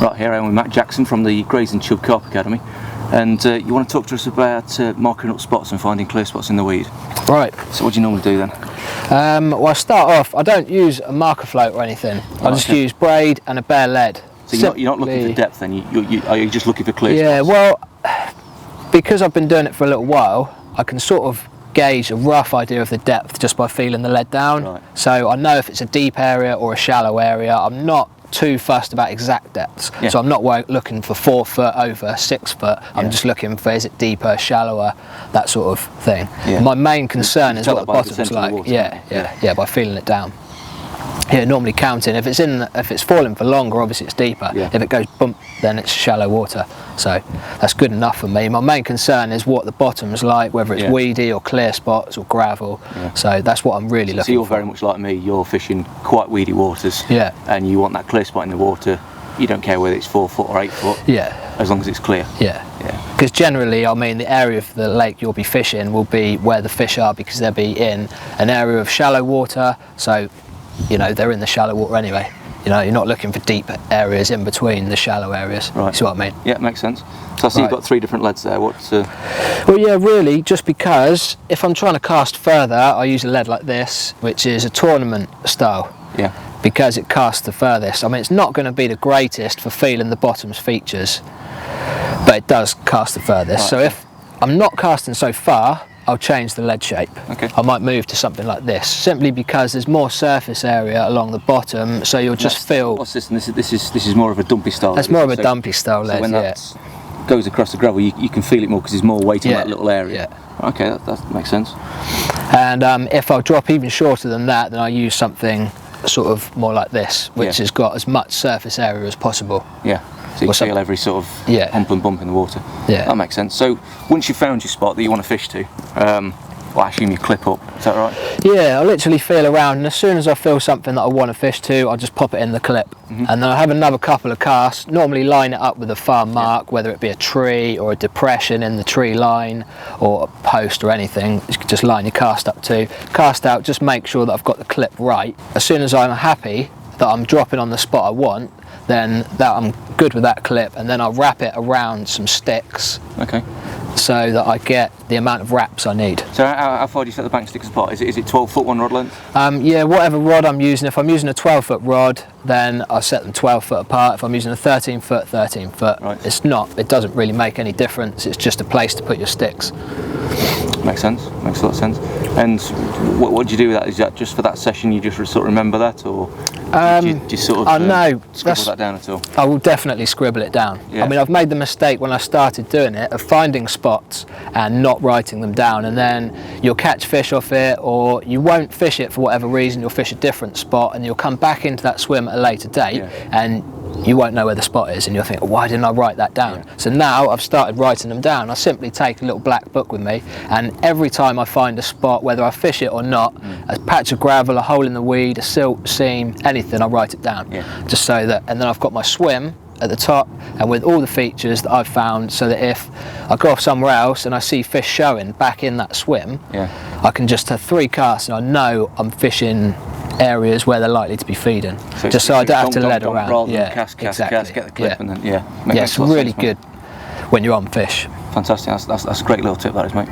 Right, here I am with Matt Jackson from the Grays and Chub Carp Academy, and you want to talk to us about marking up spots and finding clear spots in the weed. Right. So what do you normally do then? Well, I start off, I don't use a marker float or anything. I just use braid and a bare lead. So you're not looking for depth then, are you just looking for clear spots? Yeah, well, because I've been doing it for a little while, I can sort of gauge a rough idea of the depth just by feeling the lead down. Right. So I know if it's a deep area or a shallow area. I'm not too fussed about exact depths. Yeah. So I'm not looking for 4 foot over 6 foot. I'm just looking for, is it deeper, shallower, that sort of thing. Yeah. My main concern is what the bottom's of the like. water, Yeah, by feeling it down. Yeah, normally counting. If it's falling for longer, obviously it's deeper. Yeah. If it goes bump, then it's shallow water. So that's good enough for me. My main concern is what the bottom's like, whether it's weedy or clear spots or gravel. Yeah. So that's what I'm really looking for. So you're very much like me. You're fishing quite weedy waters. Yeah. And you want that clear spot in the water. You don't care whether it's 4 foot or 8 foot. Yeah. As long as it's clear. Yeah. Because generally, I mean, the area of the lake you'll be fishing will be where the fish are, because they'll be in an area of shallow water. So, you know, they're in the shallow water anyway. You know, you're not looking for deep areas in between the shallow areas. Right. You see what I mean? Yeah, makes sense. So I see you've got 3 different leads there. What's? Well, yeah, really, just because if I'm trying to cast further, I use a lead like this, which is a tournament style. Yeah. Because it casts the furthest. I mean, it's not going to be the greatest for feeling the bottom's features, but it does cast the furthest. Right. So if I'm not casting so far, I'll change the lead shape. Okay. I might move to something like this, simply because there's more surface area along the bottom, so you'll just feel. What's this? And this is more of a dumpy style. That's more of a dumpy style lead. So when that goes across the gravel, you can feel it more because there's more weight on that little area. Yeah. Okay, that makes sense. And if I'll drop even shorter than that, then I use something sort of more like this, which has got as much surface area as possible. Yeah. So you can feel every sort of hump and bump in the water. Yeah. That makes sense. So once you've found your spot that you want to fish to, well, I assume you clip up, is that right? Yeah, I literally feel around, and as soon as I feel something that I want to fish to, I'll just pop it in the clip. And then I have another couple of casts, normally line it up with a farm mark, whether it be a tree or a depression in the tree line or a post or anything. You can just line your cast up to. Cast out, just make sure that I've got the clip right. As soon as I'm happy that I'm dropping on the spot I want, then I'm good with that clip, and then I'll wrap it around some sticks. Okay. So that I get the amount of wraps I need. So how far do you set the bank stickers apart? Is it 12 foot one rod length? Yeah, whatever rod I'm using. If I'm using a 12 foot rod, then I'll set them 12 foot apart. If I'm using a 13 foot, 13 foot. Right. It doesn't really make any difference. It's just a place to put your sticks. Makes sense, makes a lot of sense. And what do you do with that? Is that just for that session, you just sort of remember that, or do you sort of scribble that down at all? I will definitely scribble it down. Yeah. I mean, I've made the mistake when I started doing it of finding spots and not writing them down, and then you'll catch fish off it, or you won't fish it for whatever reason. You'll fish a different spot and you'll come back into that swim at a later date, and you won't know where the spot is, and you'll think, why didn't I write that down? So now I've started writing them down. I simply take a little black book with me, and every time I find a spot, whether I fish it or not, a patch of gravel, a hole in the weed, a silt seam, anything, I write it down. Just so that, and then I've got my swim at the top, and with all the features that I've found, so that if I go off somewhere else and I see fish showing back in that swim, I can just have 3 casts and I know I'm fishing areas where they're likely to be feeding, so just so I don't have to lead around. Cast, get the clip, and then it's really good when you're on fish. Fantastic. That's a great little tip, that is, mate.